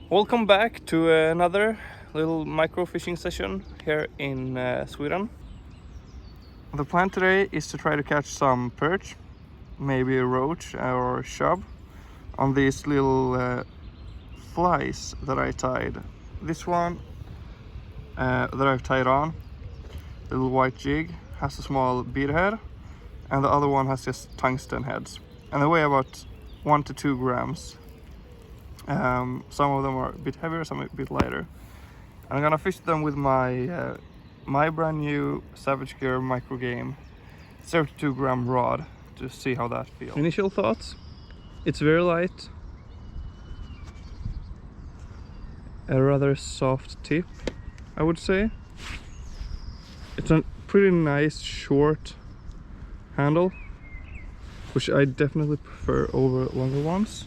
Welcome back to another little micro fishing session here in Sweden. The plan today is to try to catch some perch, maybe a roach or a chub, on these little flies that I tied. This one that I've tied on, little white jig, has a small bead head, and the other one has just tungsten heads, and they weigh about 1 to 2 grams. Some of them are a bit heavier, some a bit lighter. I'm gonna fish them with my my brand new Savage Gear micro game 32 gram rod to see how that feels. Initial thoughts: it's very light, a rather soft tip, I would say. It's a pretty nice short handle, which I definitely prefer over longer ones.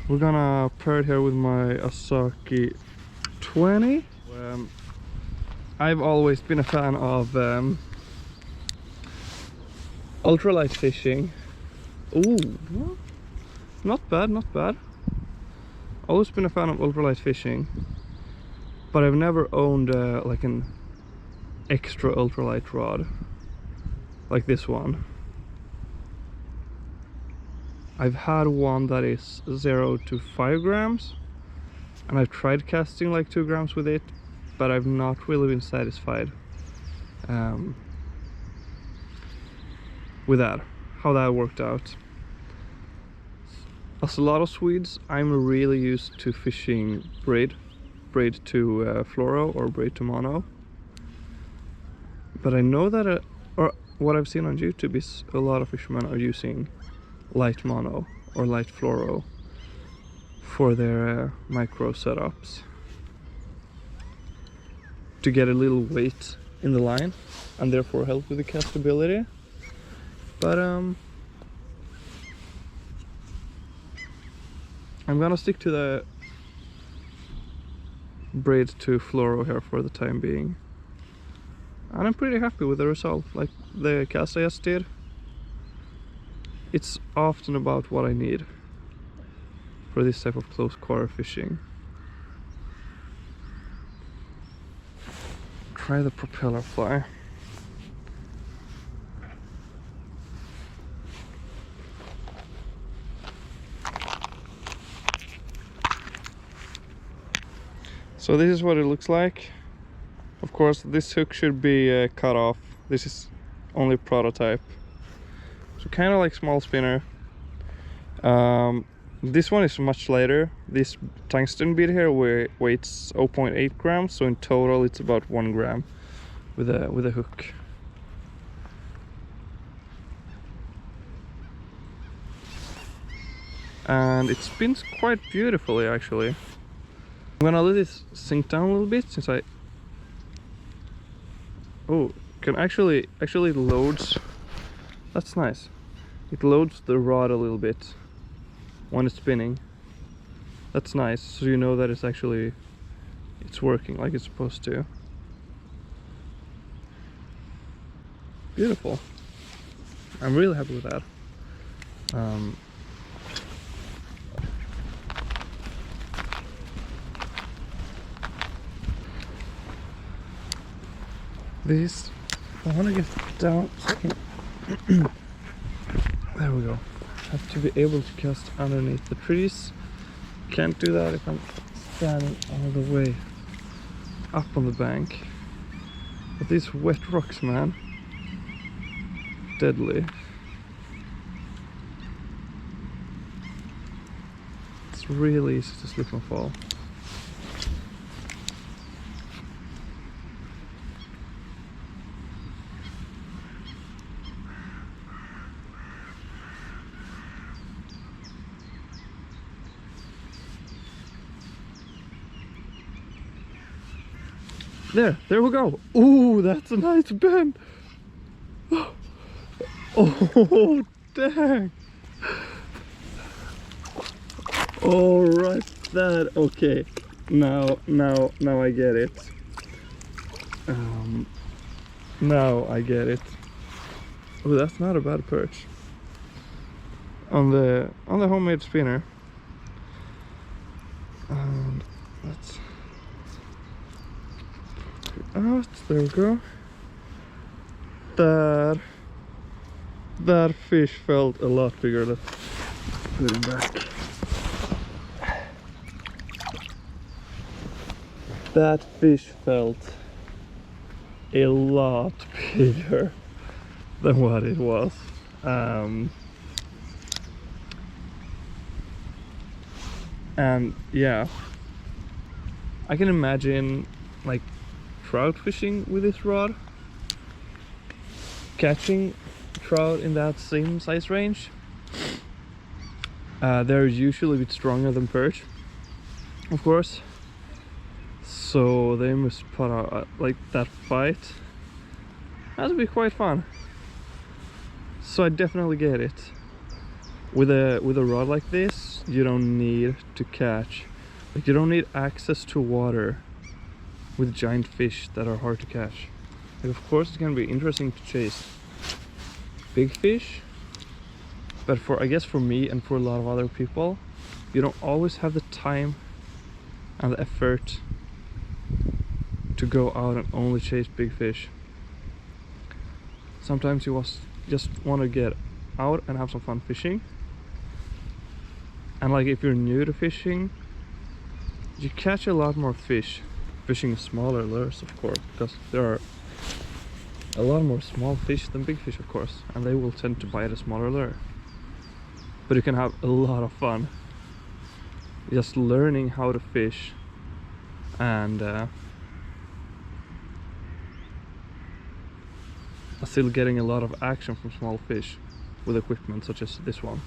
We're gonna pair it here with my Asaki 20. I've always been a fan of ultralight fishing. Ooh, not bad, not bad. Always been a fan of ultralight fishing, but I've never owned like an extra ultralight rod like this one. I've had one that is 0 to 5 grams, and I've tried casting like 2 grams with it, but I've not really been satisfied with that, how that worked out. As a lot of Swedes, I'm really used to fishing braid to fluoro or braid to mono, but I know that or what I've seen on YouTube is a lot of fishermen are using light mono or light fluoro for their micro setups to get a little weight in the line and therefore help with the castability. But I'm gonna stick to the braid to fluoro here for the time being, and I'm pretty happy with the result. Like the cast I just did, it's often about what I need for this type of close quarter fishing. Try the propeller fly. So this is what it looks like. Of course, this hook should be cut off. This is only prototype. So kind of like small spinner. This one is much lighter. This tungsten bead here weighs 0.8 grams, so in total it's about 1 gram with a hook. And it spins quite beautifully, actually. I'm gonna let this sink down a little bit since I can actually it loads. That's nice. It loads the rod a little bit when it's spinning. That's nice, so you know that it's working like it's supposed to. Beautiful. I'm really happy with that. I want to get down. There we go. Have to be able to cast underneath the trees. Can't do that if I'm standing all the way up on the bank. But these wet rocks, man, deadly. It's really easy to slip and fall. There we go. Ooh, that's a nice bend. Oh, dang. All right, okay. Now I get it. Now I get it. Oh, that's not a bad perch. On the homemade spinner. Let's put it out. There we go. That fish felt a lot bigger. Let's put him back. That fish felt a lot bigger than what it was. And yeah, I can imagine like trout fishing with this rod, catching trout in that same size range. They're usually a bit stronger than perch, of course, so they must put out like that fight. That'll be quite fun. So I definitely get it. With a rod like this, you don't need to catch, like you don't need access to water with giant fish that are hard to catch. Like, of course it's gonna be interesting to chase big fish, but I guess for me and for a lot of other people, you don't always have the time and the effort to go out and only chase big fish. Sometimes you just want to get out and have some fun fishing. And like if you're new to fishing, you catch a lot more fish fishing smaller lures, of course, because there are a lot more small fish than big fish, of course, and they will tend to bite a smaller lure. But you can have a lot of fun just learning how to fish and still getting a lot of action from small fish with equipment such as this one.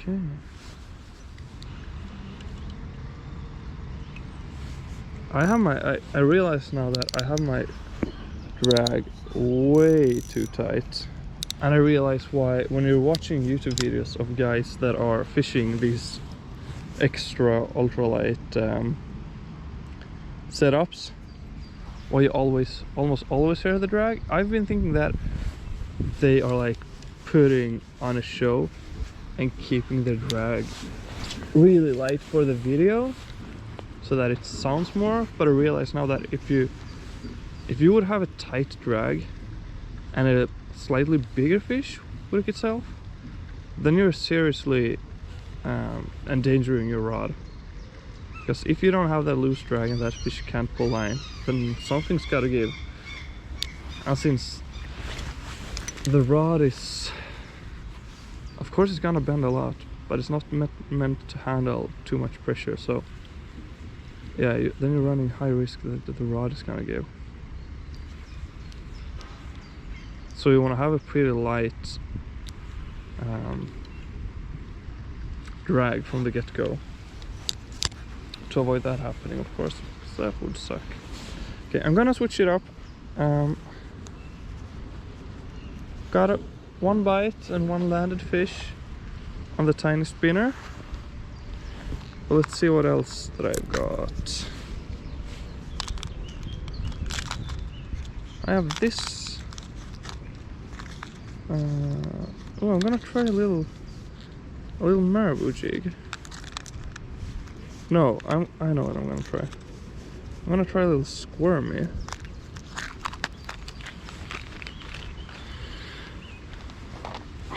Okay. I realize now that I have my drag way too tight, and I realize why when you're watching YouTube videos of guys that are fishing these extra ultralight setups, why you almost always hear the drag. I've been thinking that they are like putting on a show and keeping the drag really light for the video so that it sounds more, but I realize now that if you would have a tight drag and a slightly bigger fish hook itself, then you're seriously endangering your rod. Because if you don't have that loose drag and that fish can't pull line, then something's gotta give. And since the rod is, of course it's gonna bend a lot, but it's not meant to handle too much pressure, so yeah, then you're running high risk that the rod is gonna give. So you want to have a pretty light drag from the get-go to avoid that happening, of course, because that would suck. Okay, I'm gonna switch it up. Got one bite and one landed fish on the tiny spinner. But let's see what else that I've got. I have this. Oh, I'm gonna try a little marabou jig. No, I know what I'm gonna try. I'm gonna try a little squirmy.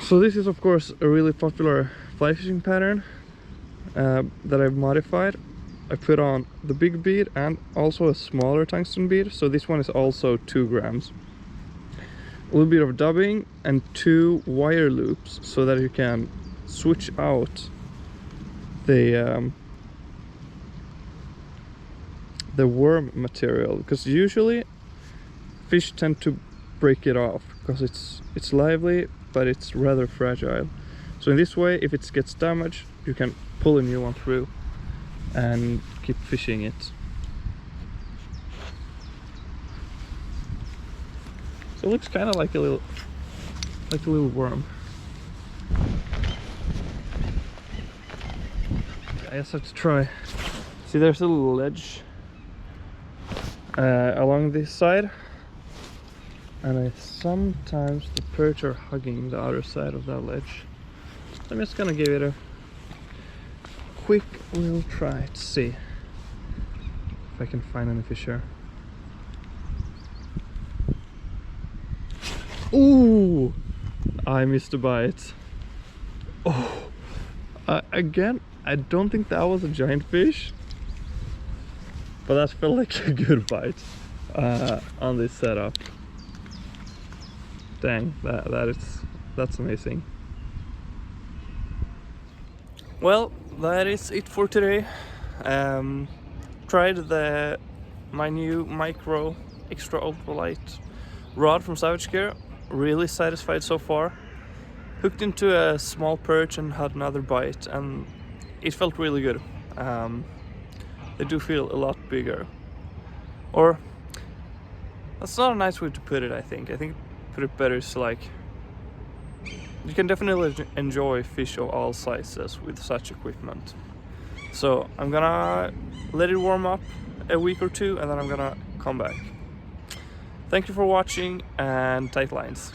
So this is of course a really popular fly fishing pattern that I've modified. I put on the big bead and also a smaller tungsten bead, so this one is also 2 grams. A little bit of dubbing and 2 wire loops so that you can switch out the worm material, because usually fish tend to break it off because it's lively but it's rather fragile. So in this way, if it gets damaged, you can pull a new one through and keep fishing it. So it looks kind of like a little worm. I just have to try. See, there's a little ledge along this side, and sometimes the perch are hugging the other side of that ledge. I'm just gonna give it a quick little try to see if I can find any fish here. Ooh! I missed a bite. Oh! Again, I don't think that was a giant fish, but that felt like a good bite on this setup. Dang, that's amazing. Well, that is it for today. Tried my new micro extra ultralight rod from Savage Gear. Really satisfied so far. Hooked into a small perch and had another bite, and it felt really good. They do feel a lot bigger, or that's not a nice way to put it. I think put it better is like you can definitely enjoy fish of all sizes with such equipment. So I'm gonna let it warm up a week or two, and then I'm gonna come back. Thank you for watching, and tight lines.